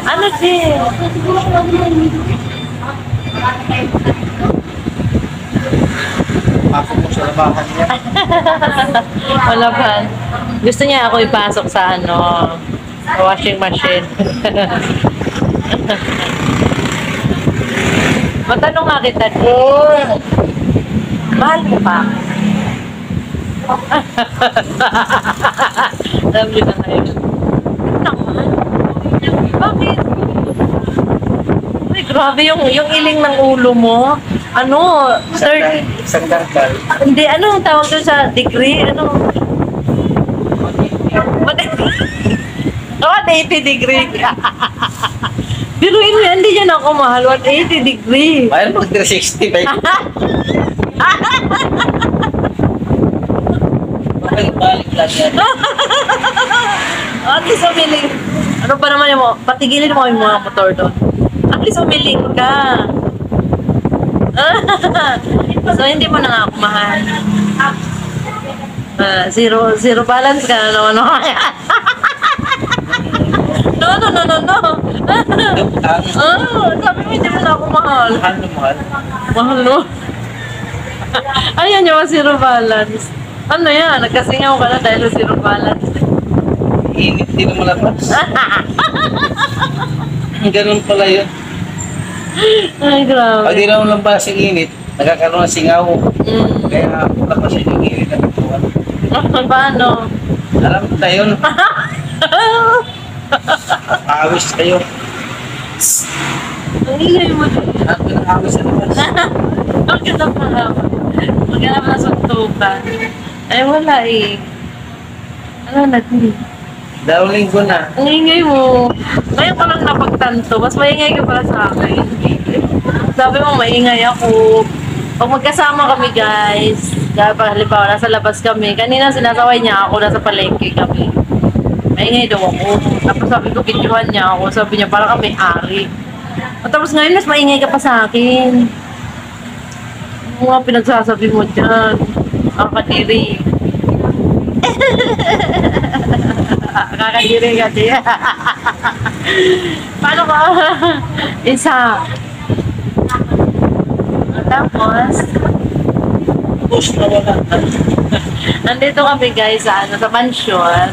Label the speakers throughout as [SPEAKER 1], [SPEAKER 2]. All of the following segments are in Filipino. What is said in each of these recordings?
[SPEAKER 1] Ano din?
[SPEAKER 2] Pasok mo sa labahan niya.
[SPEAKER 1] Wala pa. Gusto niya ako ipasok sa ano, sa washing machine. Matanong nga kita, mahal mo pa? Alam niyo na ngayon. Naman. Bakit? Ay, grabe yung iling ng ulo mo. Ano?
[SPEAKER 2] Isang dangkal.
[SPEAKER 1] Hindi, ano ang tawag doon sa degree? Ano? Oh, 80 degree. Biruin mo yan, hindi yan ako mahal. 180 degree.
[SPEAKER 2] Mayroon mag 360 ba? Balik lang yan.
[SPEAKER 1] At least umiling. Ano pa naman yung mo? Patigilin mo yung mga motor doon. At least umiling ka. So, hindi mo na nga ako mahal. Zero balance ka na naman. No. Sabi mo, hindi mo na ako mahal.
[SPEAKER 2] Mahal na mahal.
[SPEAKER 1] Mahal no? Ayan yung zero balance. Ano yan? Nagkasingaw ka na dahil sa zero balance.
[SPEAKER 2] Init din mo labas. Ganun pala yun.
[SPEAKER 1] Ay, grabe.
[SPEAKER 2] Pag di naman lang pala sa init, nagkakaroon ng singaw. Kaya labas yung init na nagpuan.
[SPEAKER 1] Paano?
[SPEAKER 2] Alam mo na yun. Awis kayo.
[SPEAKER 1] Ang ingay mo din.
[SPEAKER 2] At pinakawis sa labas.
[SPEAKER 1] Bakit ang pangaman? Maghanap na suntukan. Ay, wala eh. Ano na din?
[SPEAKER 2] Dalawang linggo na.
[SPEAKER 1] Ang ingay mo. Ngayon ko lang napagtanto. Mas maingay ka pala sa akin. Sabi mo, maingay ako. Pag magkasama kami, guys, halimbawa, nasa labas kami. Kanina sinasaway niya ako, nasa palengke kami. Maingay daw ako. Tapos sabi ko, videohan niya ako. Sabi niya, parang kami ari. At tapos ngayon, mas maingay ka pa sa akin. Ano nga pinagsasabi mo dyan? Ang kadiri. Kakadiri ka diya. Paano ka? Isa. Tapos,
[SPEAKER 2] Push na wala.
[SPEAKER 1] nandito kami guys sa mansion.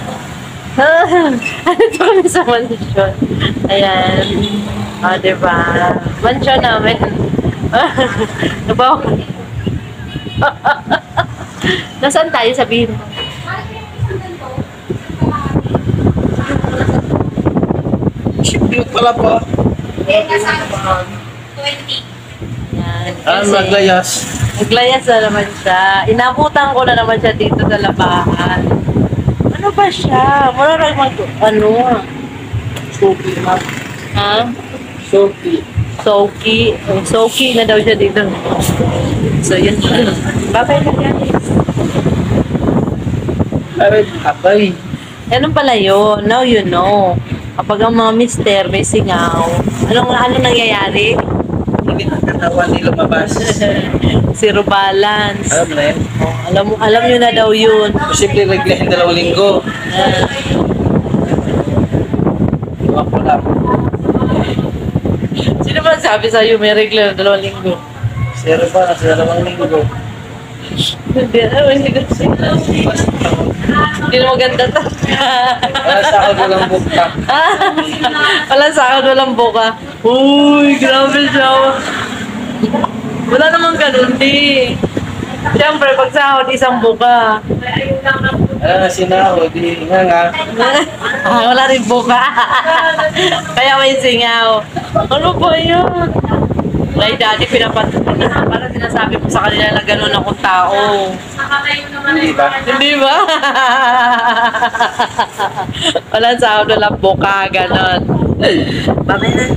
[SPEAKER 1] Nandito kami sa mansion. Ayan. O, diba? Mansion namin. Nabaw. Nasaan tayo sabihin mo?
[SPEAKER 2] Shipping pala pa.
[SPEAKER 3] 20.
[SPEAKER 1] Yan.
[SPEAKER 2] Ah,
[SPEAKER 1] Kasi,
[SPEAKER 2] maglayas.
[SPEAKER 1] naglayas na naman siya. Inabutan ko na naman siya dito sa labahan. Ano ba siya? Wala lang ano?
[SPEAKER 2] Sophie, ma'am.
[SPEAKER 1] Ha?
[SPEAKER 2] Sophie.
[SPEAKER 1] Soaky. Soaky na daw siya dito. So, yun siya. Babay na guys.
[SPEAKER 2] Aray, abay.
[SPEAKER 1] Ganun pala yun. Now you know. Kapag ang mga mister may singaw, ano nangyayari?
[SPEAKER 2] Hindi ang katawan nila mabas.
[SPEAKER 1] Zero balance.
[SPEAKER 2] Alam na yun.
[SPEAKER 1] Oh, alam nyo na daw yun.
[SPEAKER 2] Posible reglahin 2 linggo. Iwan ko lang.
[SPEAKER 1] Sino ba sabi sa'yo may regla na 2 linggo?
[SPEAKER 2] Zero ba? Nasa 2 linggo.
[SPEAKER 1] Hindi na maganda to.
[SPEAKER 2] Wala sa ako walang bukta.
[SPEAKER 1] Wala sa akin, walang buka. Uy, grabe siya. Wala namang ganun, di. Siyempre, pag sahod, isang buka.
[SPEAKER 2] Ah, sinahod. Nga.
[SPEAKER 1] Wala rin buka. Kaya may singaw. Ano ba yun? Kay daddy, parang sinasabi mo sa kanila na gano'n akong tao.
[SPEAKER 2] Hindi ba?
[SPEAKER 1] Hindi ba? Walang sahod, walang buka, gano'n. Bakit na?